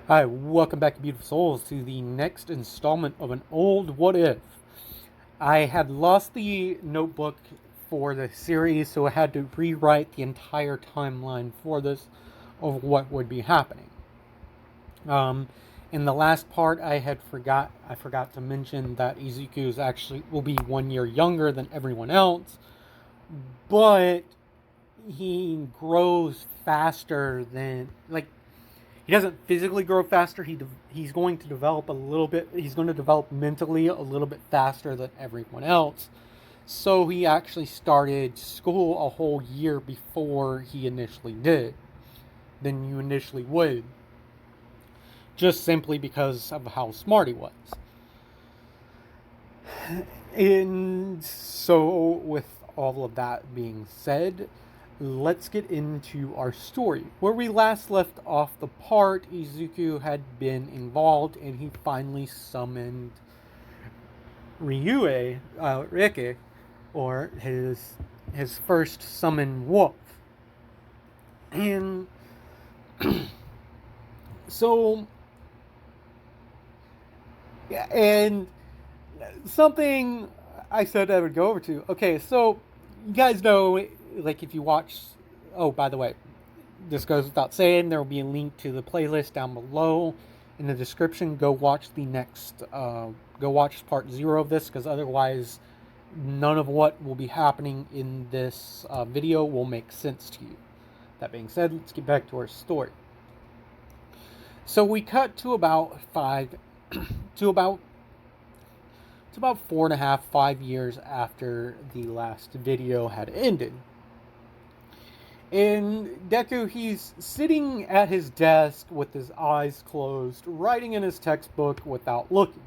Hi, welcome back, beautiful souls, to the next installment of an old What If. I had lost the notebook for the series, so I had to rewrite the entire timeline for this of what would be happening. Um, in the last part, I forgot to mention that Izuku is actually will be 1 year younger than everyone else, but he grows faster than he doesn't physically grow faster. He's going to develop a little bit. He's going to develop mentally a little bit faster than everyone else. So he actually started school a whole year before he initially did, than you initially would, just simply because of how smart he was. And so, with all of that being said, let's get into our story. Where we last left off the part, Izuku had been involved and he finally summoned Rike, or his first summoned wolf. And so, yeah, and something I said I would go over to. Okay, so you guys know, like, if you watch. Oh, by the way, this goes without saying. There will be a link to the playlist down below in the description. Go watch the next. Go watch part 0 of this, because otherwise, none of what will be happening in this video will make sense to you. That being said, let's get back to our story. So we cut to about to about 4.5, 5 years after the last video had ended. And Deku, he's sitting at his desk with his eyes closed, writing in his textbook without looking.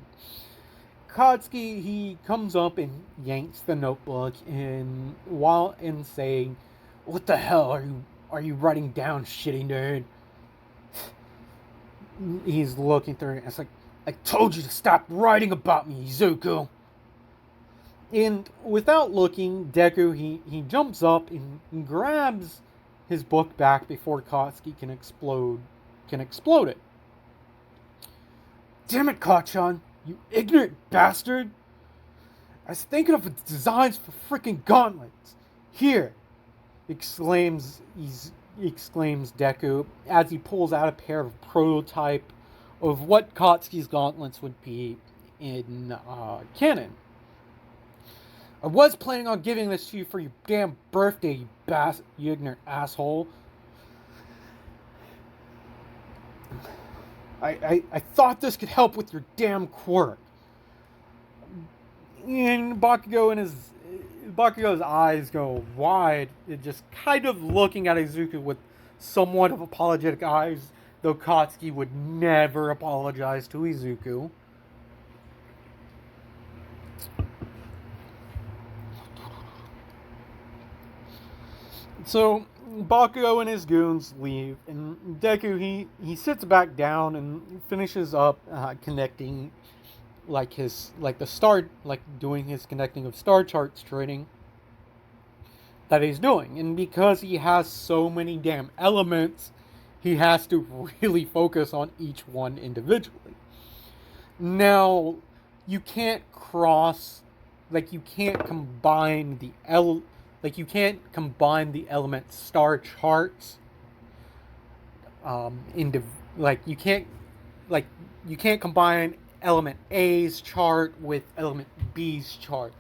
Katsuki, he comes up and yanks the notebook and saying, "What the hell are you writing down, shitty nerd?" He's looking through it and it's like, "I told you to stop writing about me, Izuku." And without looking, Deku, he jumps up and grabs his book back before Katsuki can explode it. "Damn it, Kachan, you ignorant bastard! I was thinking of the designs for freaking gauntlets. Here!" exclaims Deku as he pulls out a pair of prototype of what Katsuki's gauntlets would be in canon. "I was planning on giving this to you for your damn birthday, you ignorant asshole. I thought this could help with your damn quirk." And Bakugo's eyes go wide, just kind of looking at Izuku with somewhat of apologetic eyes, though Katsuki would never apologize to Izuku. So Bakugo and his goons leave, and Deku he sits back down and finishes up connecting doing his connecting of star charts training that he's doing. And because he has so many damn elements, he has to really focus on each one individually. Now, you can't you can't combine the element star charts into you can't like you can't combine element A's chart with element B's chart,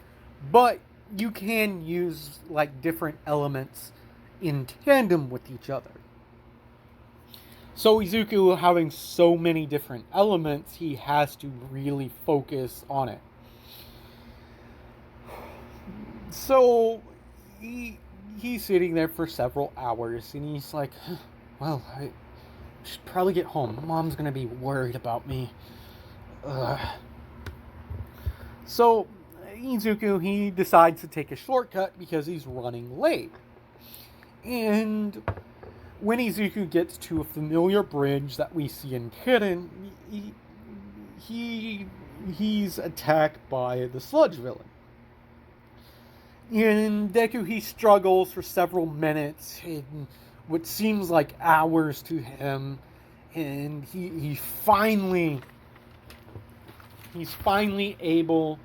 but you can use different elements in tandem with each other. So Izuku, having so many different elements, he has to really focus on it. So he's sitting there for several hours, and he's like, "Well, I should probably get home. Mom's gonna be worried about me." So Izuku, he decides to take a shortcut because he's running late. And when Izuku gets to a familiar bridge that we see in Hidden, he's attacked by the sludge villain. And Deku, he struggles for several minutes, in what seems like hours to him, and he's finally able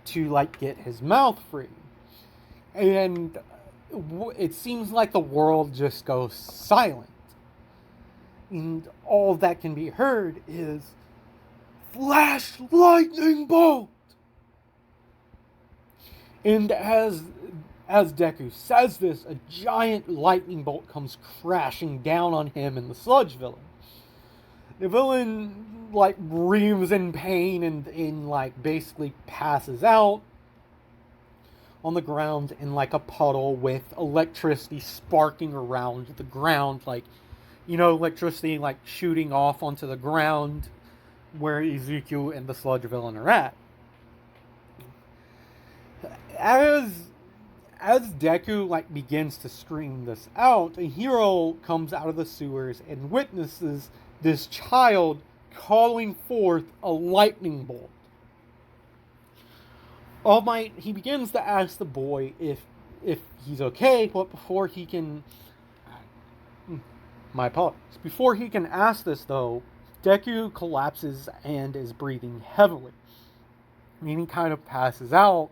to like get his mouth free, and it seems like the world just goes silent, and all that can be heard is flash lightning bolt. And as Deku says this, a giant lightning bolt comes crashing down on him and the sludge villain. The villain like reams in pain and like basically passes out on the ground in like a puddle with electricity sparking around the ground, like, you know, electricity like shooting off onto the ground where Izuku and the sludge villain are at. As Deku like begins to scream this out, a hero comes out of the sewers and witnesses this child calling forth a lightning bolt. All Might, he begins to ask the boy if he's okay, but before he can ask this though, Deku collapses and is breathing heavily. And he kind of passes out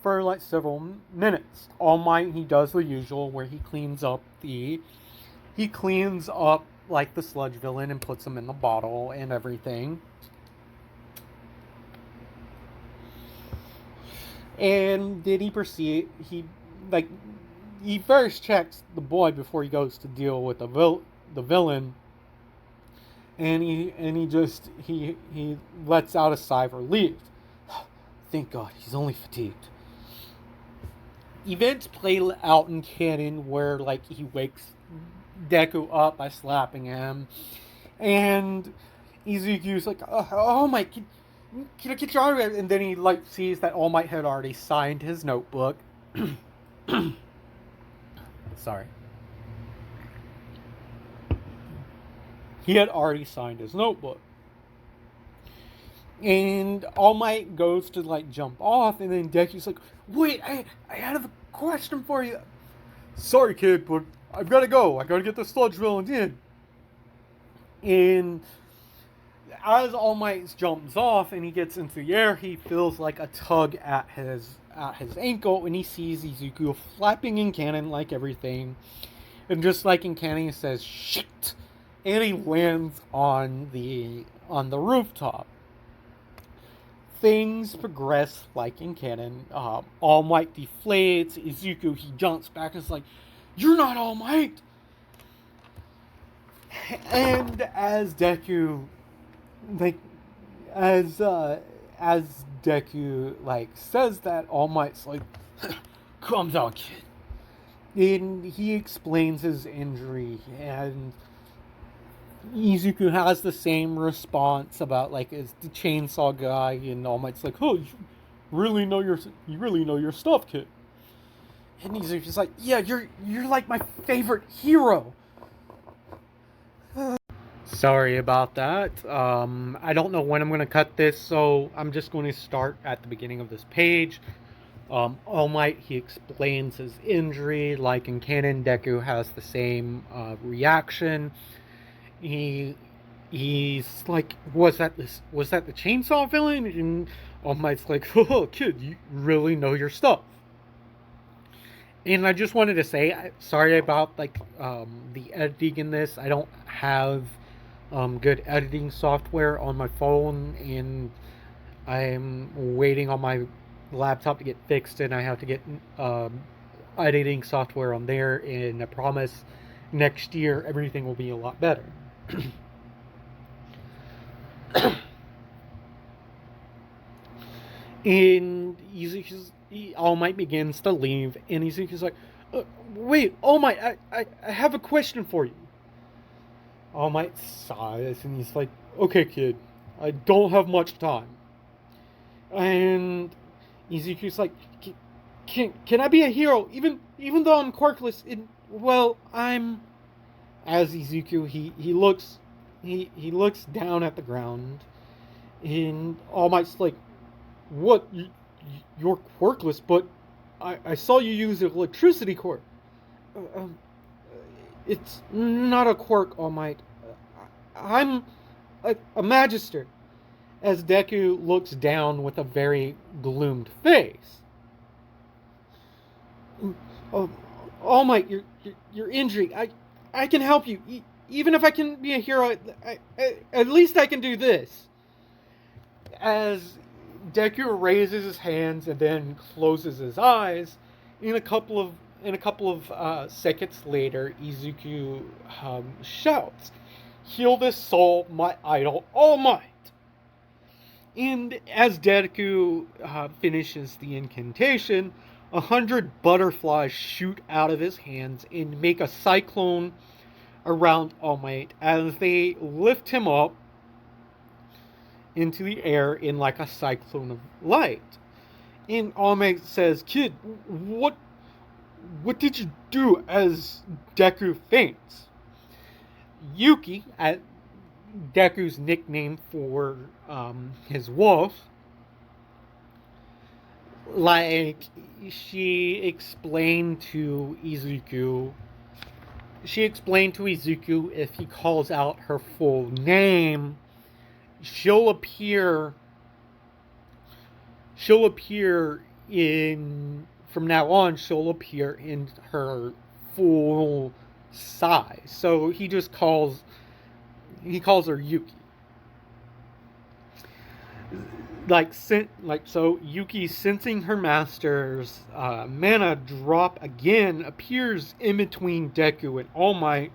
for like several minutes. All Might, he does the usual where he cleans up like the sludge villain and puts him in the bottle and everything. And then he first checks the boy before he goes to deal with the villain. And he lets out a sigh of relief. Thank God, he's only fatigued. Events play out in canon where like he wakes Deku up by slapping him, and Izuku's like, "Oh my, can I get your arm?" And then he like sees that All Might had already signed his notebook. Sorry. He had already signed his notebook. And All Might goes to like jump off, and then Deku's like, "Wait, I have a question for you." "Sorry, kid, but I've got to go. I got to get the sludge villain in." And as All Might jumps off and he gets into the air, he feels like a tug at his ankle, and he sees Izuku flapping in cannon like everything. And just like in cannon, he says, "Shit!" And he lands on the rooftop. Things progress like in canon. All Might deflates. Izuku, he jumps back and is like, "You're not All Might!" And as Deku, like, as Deku, like, says that, All Might's like, "Calm down, kid." And he explains his injury, and Izuku has the same response about like is the chainsaw guy, and All Might's like, "Oh, you really know your stuff, kid." And Izuku's like, "Yeah, you're like my favorite hero." Sorry about that. I don't know when I'm gonna cut this, so I'm just going to start at the beginning of this page. All Might, he explains his injury, like in canon. Deku has the same reaction. He's like, was that the chainsaw villain? And All Might's like, "Oh, kid, you really know your stuff." And I just wanted to say, sorry about like the editing in this. I don't have good editing software on my phone, and I'm waiting on my laptop to get fixed, and I have to get editing software on there. And I promise next year everything will be a lot better. And All Might begins to leave, and Izuku's like, "Wait, All Might, I have a question for you." All Might sighs, and he's like, "Okay, kid, I don't have much time." And Izuku's like, Can I be a hero, even though I'm quirkless? I'm..." As Izuku, he looks down at the ground, and All Might's like, "What? You're quirkless, but I saw you use an electricity quirk." It's not a quirk, All Might. I'm a Magister. As Deku looks down with a very gloomed face. Oh, All Might, your injury. I can help you. Even if I can be a hero, at least I can do this. As Deku raises his hands and then closes his eyes, in a couple of seconds later, Izuku shouts, "Heal this soul, my idol, All Might!" And as Deku finishes the incantation, 100 butterflies shoot out of his hands and make a cyclone around All Might as they lift him up into the air in like a cyclone of light. And All Might says, "Kid, what did you do?" as Deku faints. Yuki, at Deku's nickname for his wolf, like, she explained to Izuku if he calls out her full name, she'll appear in, from now on, she'll appear in her full size. So he calls her Yuki. So Yuki, sensing her master's mana drop again, appears in between Deku and All Might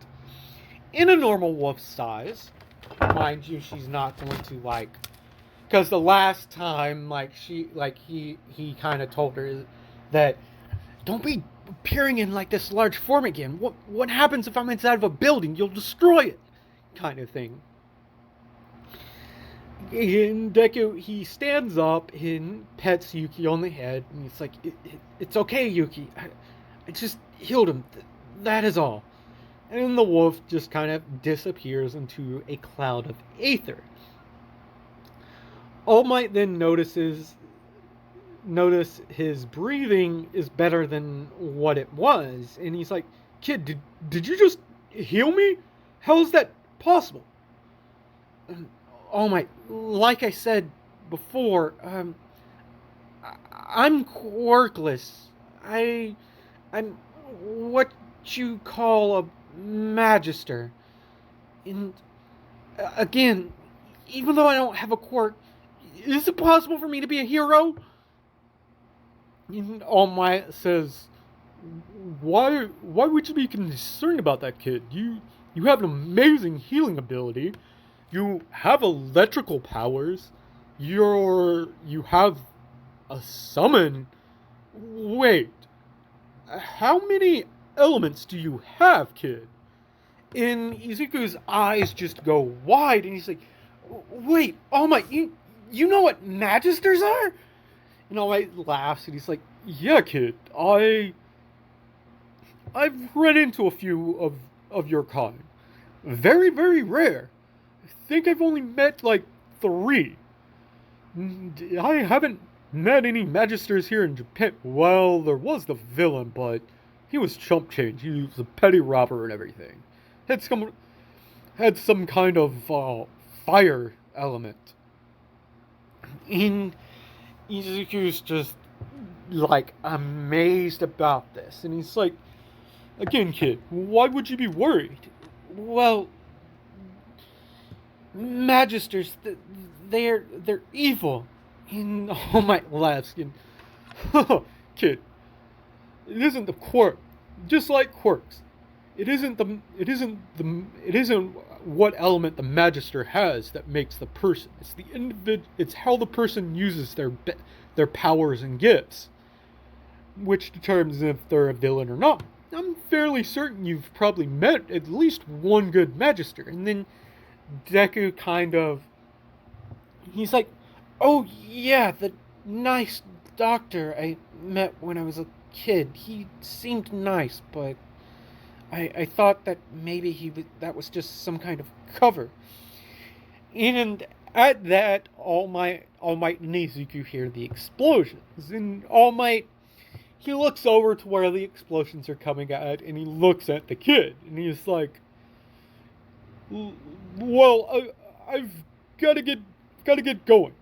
in a normal wolf size. Mind you, she's not going to because the last time he kind of told her that, "Don't be appearing in like this large form again. What happens if I'm inside of a building? You'll destroy it," kind of thing. And Deku, he stands up and pets Yuki on the head, and he's like, "It's okay, Yuki. I just healed him. That is all." And the wolf just kind of disappears into a cloud of aether. All Might then notice his breathing is better than what it was, and he's like, "Kid, did you just heal me? How is that possible?" All Might, like I said before, I'm quirkless. I'm what you call a Magister. And again, even though I don't have a quirk, is it possible for me to be a hero? And All Might says, Why would you be concerned about that, kid? You have an amazing healing ability. You have electrical powers. You have a summon. Wait, how many elements do you have, kid?" And Izuku's eyes just go wide, and he's like, "Wait, All Might, you know what Magisters are?" And All Might laughs, and he's like, "Yeah, kid, I've run into a few of your kind. Very, very rare. I think I've only met like 3. I haven't met any Magisters here in Japan. Well, there was the villain, but he was chump change. He was a petty robber and everything. Had some kind of fire element." And Izuku's just like amazed about this, and he's like, "Again, kid, why would you be worried?" "Well, Magisters, they're evil." And All Might laughs, and, "Kid, it isn't the quirk. Just like quirks, it isn't what element the Magister has that makes the person. It's the It's how the person uses their powers and gifts, which determines if they're a villain or not. I'm fairly certain you've probably met at least one good Magister." And then Deku he's like, "Oh yeah, the nice doctor I met when I was a kid. He seemed nice, but I thought that maybe that was just some kind of cover." And at that, All Might and Izuku hear the explosions, and All Might, he looks over to where the explosions are coming at, and he looks at the kid, and he's like, Well, I've gotta get going.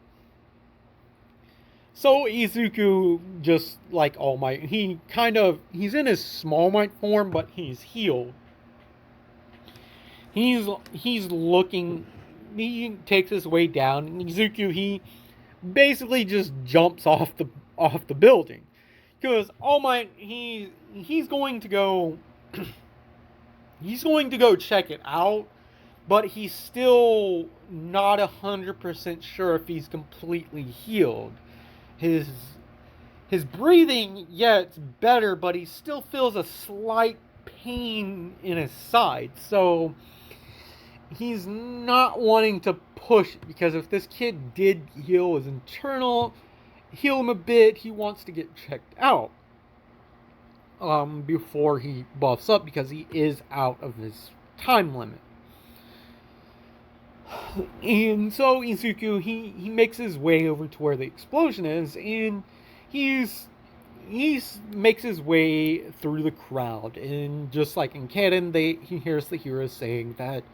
So Izuku, just like All Might, he's in his Small Might form, but he's healed. He's looking. He takes his way down, and Izuku, he basically just jumps off the building because All Might, he's going to go he's going to go check it out, but he's still not 100% sure if he's completely healed. His his breathing, yeah, it's better, but he still feels a slight pain in his side. So he's not wanting to push it, because if this kid did heal him a bit, he wants to get checked out before he buffs up, because he is out of his time limit. And so Izuku, he makes his way over to where the explosion is, and he makes his way through the crowd, and just like in canon, he hears the heroes saying that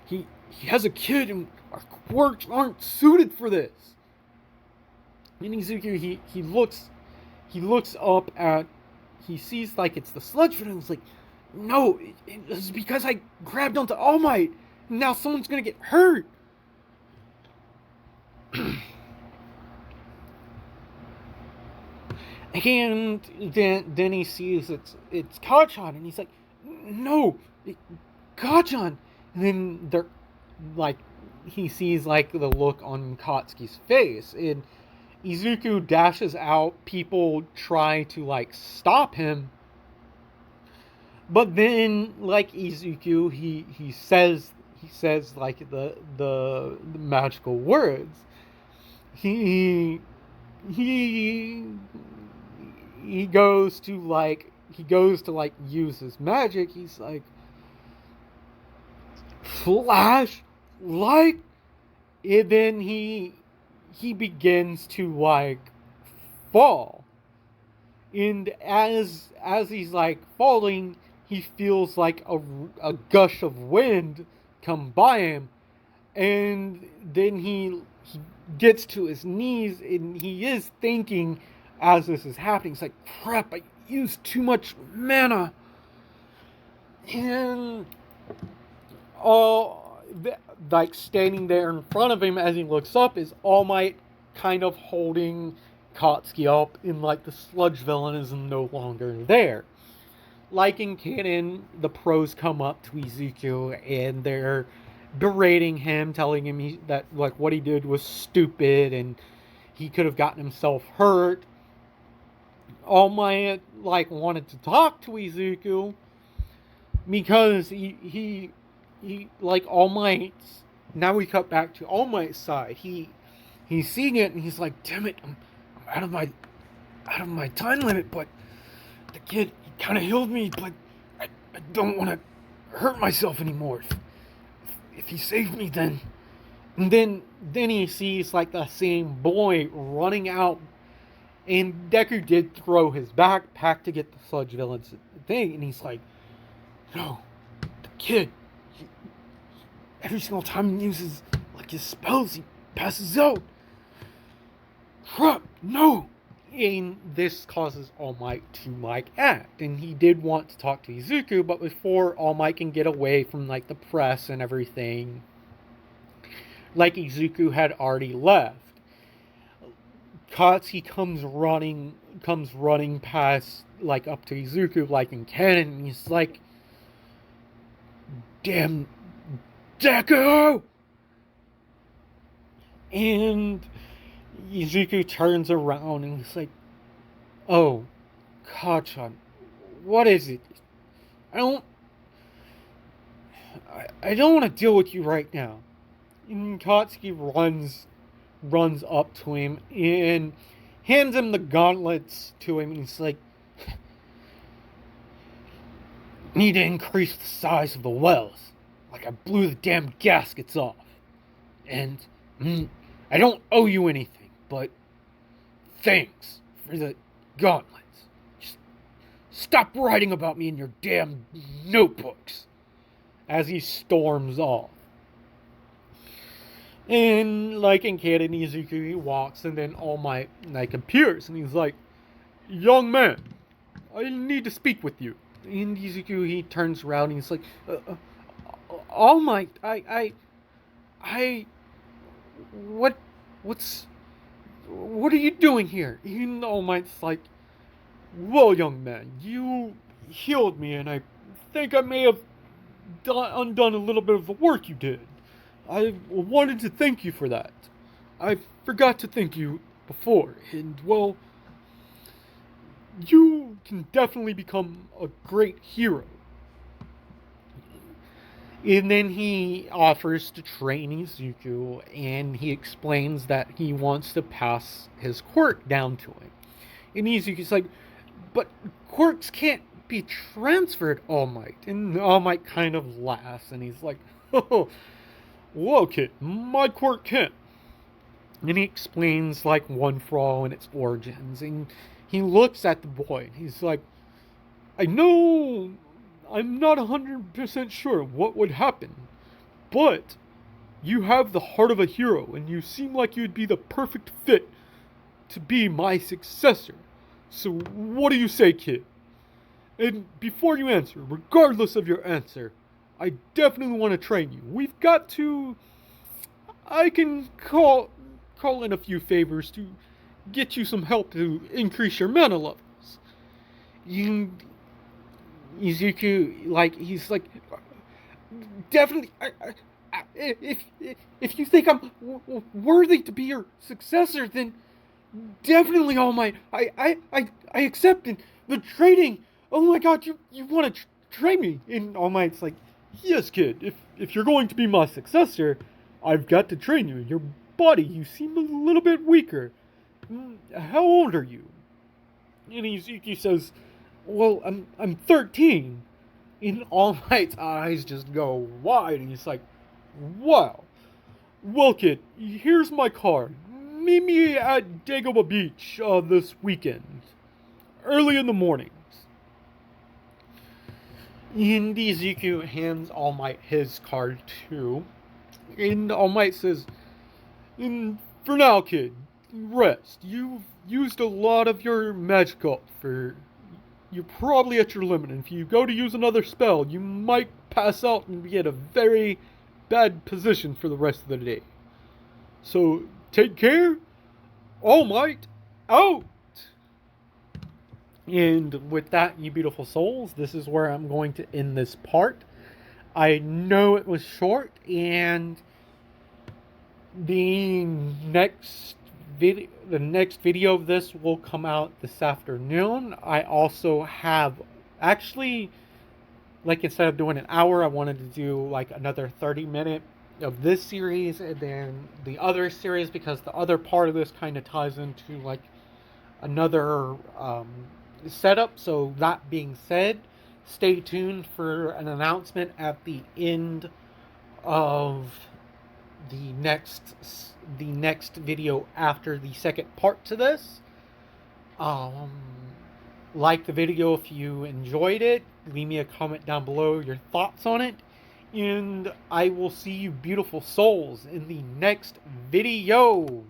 he has a kid and our quirks aren't suited for this. And Izuku, he looks up at, he sees like it's the sludge, and he's like, no, it's because I grabbed onto All Might. Now someone's gonna get hurt. And then he sees it's Kachan, and he's like, no, Kachan. And then they're like, he sees like the look on Katsuki's face, and Izuku dashes out. People try to like stop him, but then like Izuku, he says like the magical words. He he goes to like use his magic. He's like, flash light, and then he begins to like fall, and as he's like falling, he feels like a gush of wind come by him, and then he gets to his knees, and he is thinking as this is happening, it's like, crap, I used too much mana. And like standing there in front of him as he looks up is All Might, kind of holding Katsuki up, and like the sludge villain is no longer there. Like in canon, the pros come up to Izuku and they're berating him, telling him that like what he did was stupid and he could have gotten himself hurt. All Might like wanted to talk to Izuku because he like All Might's. Now we cut back to All Might's side. He's seeing it and he's like, damn it, I'm out of my time limit, but the kid kind of healed me, but I don't want to hurt myself anymore. If he saved me, then. And then he sees like the same boy running out, and Deku did throw his backpack to get the sludge villain's thing, and he's like, no, the kid, every single time he uses like his spells, he passes out. Crap, no. And this causes All Might to like act, and he did want to talk to Izuku, but before All Might can get away from like the press and everything, like Izuku had already left. Katsuki comes running past, like up to Izuku, like in canon, and he's like, damn, Deku! And Izuku turns around and he's like, oh, Kachan, what is it? I don't want to deal with you right now. And Katsuki runs up to him and hands him the gauntlets to him, and he's like, need to increase the size of the wells. Like I blew the damn gaskets off. And I don't owe you anything, but thanks for the gauntlets. Just stop writing about me in your damn notebooks. As he storms off. And like in canon, Izuku, he walks, and then All Might like appears, and he's like, "Young man, I need to speak with you." And Izuku, he turns around, and he's like, "All Might, I, what, what's, what are you doing here?" And All Might's like, "Well, young man, you healed me, and I think I may have undone a little bit of the work you did. I wanted to thank you for that. I forgot to thank you before, and well, you can definitely become a great hero." And then he offers to train Izuku, and he explains that he wants to pass his quirk down to him. And Izuku's like, "But quirks can't be transferred, All Might." And All Might kind of laughs, and he's like, "Oh, well, kid, my quirk can't." And he explains, like, One For All and its origins. And he looks at the boy, and he's like, "I know I'm not 100% sure what would happen, but you have the heart of a hero, and you seem like you'd be the perfect fit to be my successor. So what do you say, kid? And before you answer, regardless of your answer, I definitely want to train you. We've got to... I can call in a few favors to get you some help to increase your mana levels." You... Izuku, like, he's like, "Definitely, if you think I'm worthy to be your successor, then definitely, All Might, I accept it. The trading, oh my god, you want to trade me?" And All Might's like, "Yes, kid, if you're going to be my successor, I've got to train you. Your body, you seem a little bit weaker. How old are you?" And Izuki says, "Well, I'm 13. And All Might's eyes just go wide, and he's like, "Wow. Well, kid, here's my card. Meet me at Dagobah Beach this weekend, early in the mornings." And Izuku hands All Might his card too. And All Might says, "And for now, kid, rest. You've used a lot of your magic up for... You're probably at your limit, and if you go to use another spell, you might pass out and be in a very bad position for the rest of the day. So, take care. All Might, out!" And with that, you beautiful souls, this is where I'm going to end this part. I know it was short, and the next video of this will come out this afternoon. I also have, actually, like, instead of doing an hour, I wanted to do like another 30-minute of this series, and then the other series, because the other part of this kind of ties into like another setup. So that being said, stay tuned for an announcement at the end of the next video after the second part to this. Like the video if you enjoyed it. Leave me a comment down below your thoughts on it. And I will see you beautiful souls in the next video.